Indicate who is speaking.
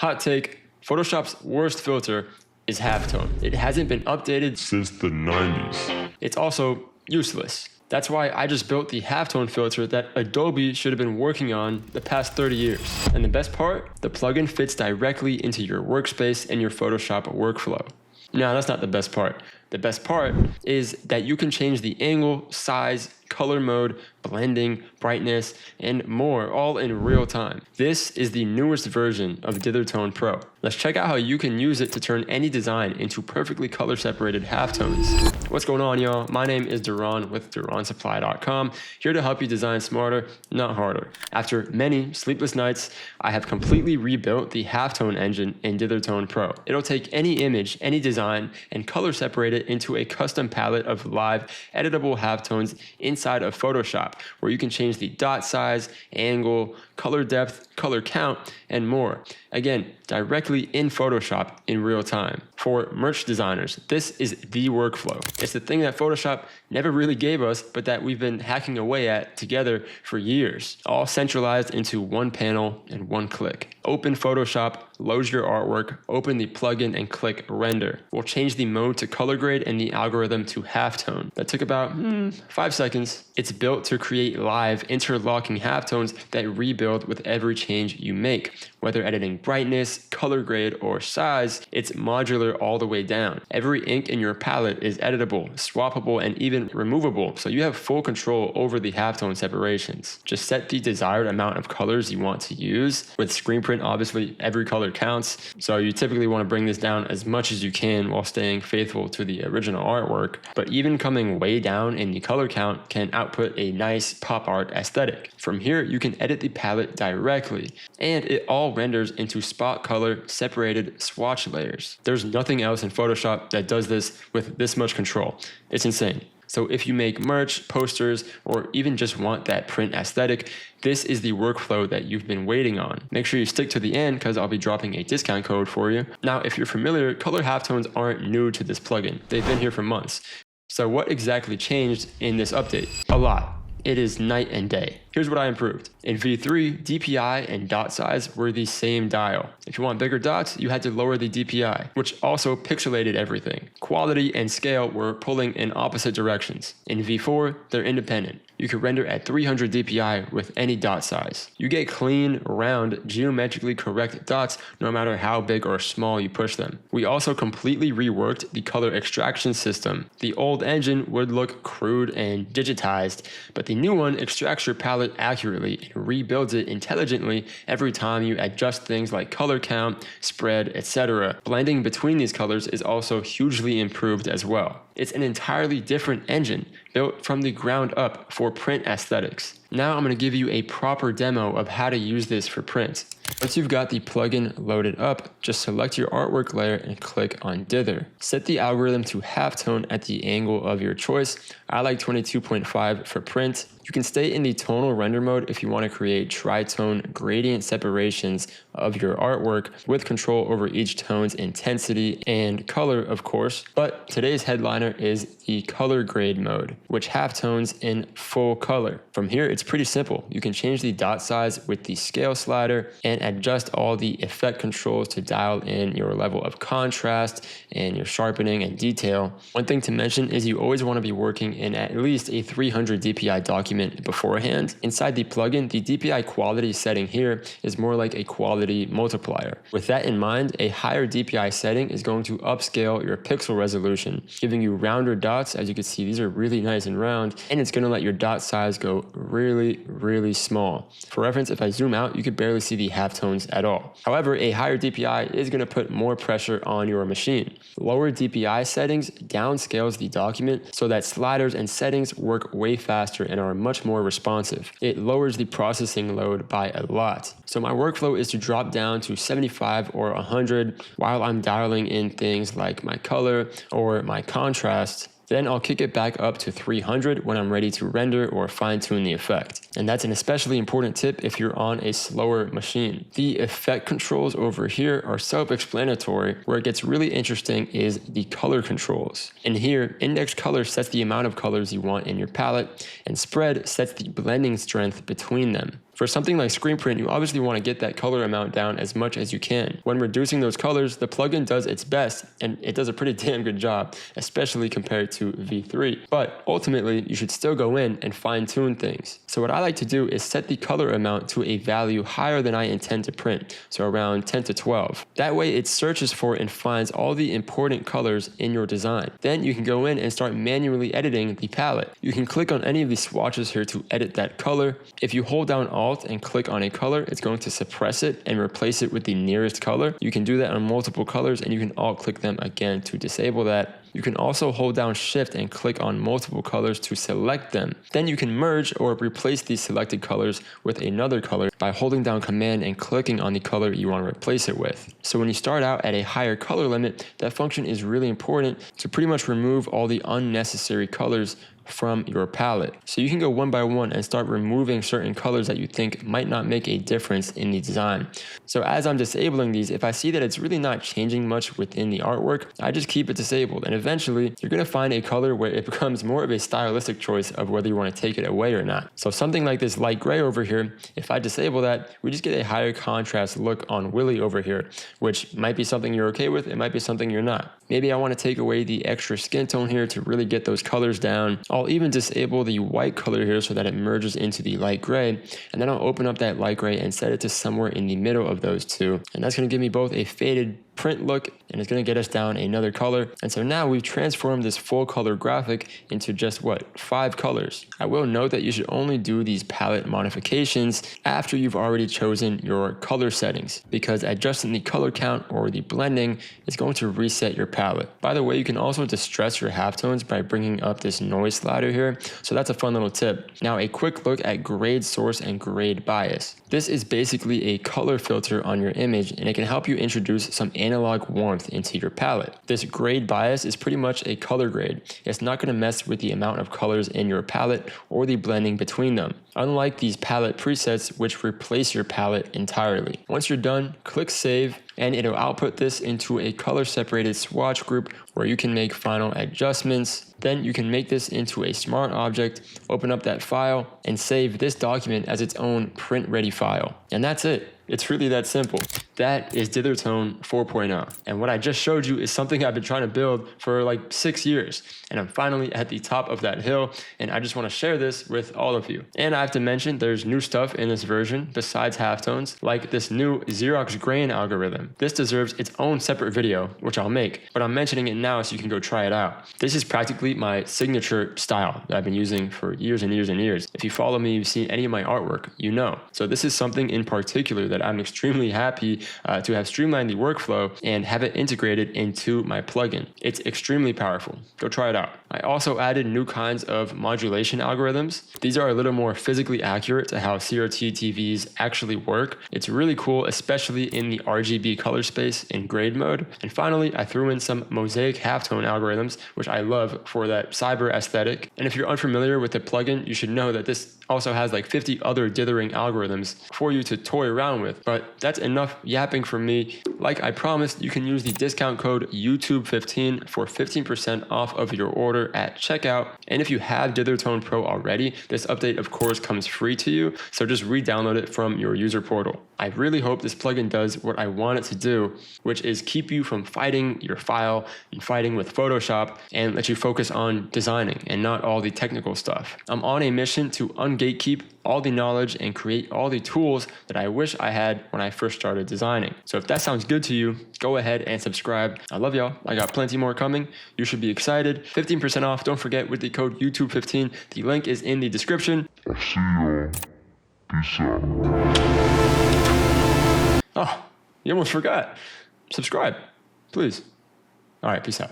Speaker 1: Hot take, Photoshop's worst filter is halftone. It hasn't been updated
Speaker 2: since the 90s.
Speaker 1: It's also useless. That's why I just built the halftone filter that Adobe should have been working on the past 30 years. And the best part, the plugin fits directly into your workspace and your Photoshop workflow. No, that's not the best part. The best part is that you can change the angle, size, color mode, blending, brightness, and more, all in real time. This is the newest version of DitherTONE Pro. Let's check out how you can use it to turn any design into perfectly color separated halftones. What's going on, y'all? My name is Duran with DuranSupply.com, here to help you design smarter, not harder. After many sleepless nights, I have completely rebuilt the Halftone Engine in DitherTONE Pro. It'll take any image, any design, and color separate it into a custom palette of live editable halftones inside of Photoshop, where you can change the dot size, angle, color depth, color count, and more. Again, directly in Photoshop in real time. For merch designers, this is the workflow. It's the thing that Photoshop never really gave us, but that we've been hacking away at together for years, all centralized into one panel and one click. Open Photoshop, load your artwork, open the plugin, and click render. We'll change the mode to color grade and the algorithm to halftone. That took about 5 seconds. It's built to create live interlocking halftones that rebuild with every change you make. Whether editing brightness, color grade, or size, it's modular all the way down. Every ink in your palette is editable, swappable, and even removable, so you have full control over the halftone separations. Just set the desired amount of colors you want to use. With screen print, obviously, every color counts, so you typically want to bring this down as much as you can while staying faithful to the original artwork. But even coming way down in the color count can output a nice pop art aesthetic. From here, you can edit the palette directly, and it all renders into spot color separated swatch layers. There's nothing else in Photoshop that does this with this much control. It's insane. So if you make merch, posters, or even just want that print aesthetic, this is the workflow that you've been waiting on. Make sure you stick to the end because I'll be dropping a discount code for you. Now, if you're familiar, color halftones aren't new to this plugin. They've been here for months. So what exactly changed in this update? A lot. It is night and day. Here's what I improved. In V3, DPI and dot size were the same dial. If you want bigger dots, you had to lower the DPI, which also pixelated everything. Quality and scale were pulling in opposite directions. In V4, they're independent. You can render at 300 DPI with any dot size. You get clean, round, geometrically correct dots no matter how big or small you push them. We also completely reworked the color extraction system. The old engine would look crude and digitized, but the new one extracts your palette accurately and rebuilds it intelligently every time you adjust things like color count, spread, etc. Blending between these colors is also hugely improved as well. It's an entirely different engine built from the ground up for print aesthetics. Now I'm going to give you a proper demo of how to use this for print. Once you've got the plugin loaded up, just select your artwork layer and click on Dither. Set the algorithm to halftone at the angle of your choice. I like 22.5 for print. You can stay in the tonal render mode if you want to create tritone gradient separations of your artwork with control over each tone's intensity and color, of course. But today's headliner is the color grade mode, which halftones in full color. From here, it's pretty simple. You can change the dot size with the scale slider and adjust all the effect controls to dial in your level of contrast and your sharpening and detail. One thing to mention is you always want to be working in at least a 300 DPI document beforehand. Inside the plugin, the DPI quality setting here is more like a quality multiplier. With that in mind, a higher DPI setting is going to upscale your pixel resolution, giving you rounder dots. As you can see, these are really nice and round, and it's going to let your dot size go really small. For reference, if I zoom out, you could barely see the halftones at all. However, a higher DPI is going to put more pressure on your machine. Lower DPI settings downscales the document so that sliders and settings work way faster and are much more responsive. It lowers the processing load by a lot. So my workflow is to drop down to 75 or 100 while I'm dialing in things like my color or my contrast. Then I'll kick it back up to 300 when I'm ready to render or fine-tune the effect. And that's an especially important tip if you're on a slower machine. The effect controls over here are self-explanatory. Where it gets really interesting is the color controls. In here, index color sets the amount of colors you want in your palette, and spread sets the blending strength between them. For something like screen print, you obviously want to get that color amount down as much as you can. When reducing those colors, the plugin does its best, and it does a pretty damn good job, especially compared to V3. But ultimately, you should still go in and fine-tune things. So what I like to do is set the color amount to a value higher than I intend to print, so around 10 to 12. That way it searches for and finds all the important colors in your design. Then you can go in and start manually editing the palette. You can click on any of these swatches here to edit that color. If you hold down Alt and click on a color, it's going to suppress it and replace it with the nearest color. You can do that on multiple colors, and you can Alt click them again to disable that. You can also hold down Shift and click on multiple colors to select them. Then you can merge or replace these selected colors with another color by holding down Command and clicking on the color you want to replace it with. So when you start out at a higher color limit, that function is really important to pretty much remove all the unnecessary colors from your palette. So you can go one by one and start removing certain colors that you think might not make a difference in the design. So as I'm disabling these, if I see that it's really not changing much within the artwork, I just keep it disabled. And eventually you're going to find a color where it becomes more of a stylistic choice of whether you want to take it away or not. So something like this light gray over here, if I disable that, we just get a higher contrast look on Willy over here, which might be something you're okay with. It might be something you're not. Maybe I want to take away the extra skin tone here to really get those colors down. I'll even disable the white color here so that it merges into the light gray, and then I'll open up that light gray and set it to somewhere in the middle of those two, and that's going to give me both a faded print look, and it's going to get us down another color. And so now we've transformed this full color graphic into just 5 colors. I will note that you should only do these palette modifications after you've already chosen your color settings, because adjusting the color count or the blending is going to reset your palette. By the way, you can also distress your halftones by bringing up this noise slider here, so that's a fun little tip. Now a quick look at grade source and grade bias. This is basically a color filter on your image, and it can help you introduce some analog warmth into your palette. This grade bias is pretty much a color grade. It's not going to mess with the amount of colors in your palette or the blending between them, unlike these palette presets which replace your palette entirely. Once you're done, click save, and it'll output this into a color separated swatch group where you can make final adjustments. Then you can make this into a smart object, open up that file, and save this document as its own print ready file. And that's it. It's really that simple. That is DitherTONE 4.0. And what I just showed you is something I've been trying to build for like 6 years. And I'm finally at the top of that hill, and I just want to share this with all of you. And I have to mention there's new stuff in this version besides halftones, like this new Xerox Grain algorithm. This deserves its own separate video, which I'll make, but I'm mentioning it now so you can go try it out. This is practically my signature style that I've been using for years and years and years. If you follow me, you've seen any of my artwork, you know. So this is something in particular that I'm extremely happy to have streamlined the workflow and have it integrated into my plugin. It's extremely powerful. Go try it out. I also added new kinds of modulation algorithms. These are a little more physically accurate to how CRT TVs actually work. It's really cool, especially in the RGB color space in grade mode. And finally, I threw in some Mosaic Halftone algorithms, which I love for that cyber aesthetic. And if you're unfamiliar with the plugin, you should know that this also has like 50 other dithering algorithms for you to toy around with. But that's enough yapping from me. Like I promised, you can use the discount code YouTube15 for 15% off of your order at checkout. And if you have DitherTONE Pro already, this update of course comes free to you, so just re-download it from your user portal. I really hope this plugin does what I want it to do, which is keep you from fighting your file and fighting with Photoshop, and let you focus on designing and not all the technical stuff. I'm on a mission to ungatekeep all the knowledge and create all the tools that I wish I had when I first started designing. So if that sounds good to you, go ahead and subscribe. I love y'all. I got plenty more coming. You should be excited. 15% off. Don't forget with the code YouTube15. The link is in the description.
Speaker 2: I'll see y'all. Peace out.
Speaker 1: Oh, you almost forgot. Subscribe, please. All right, peace out.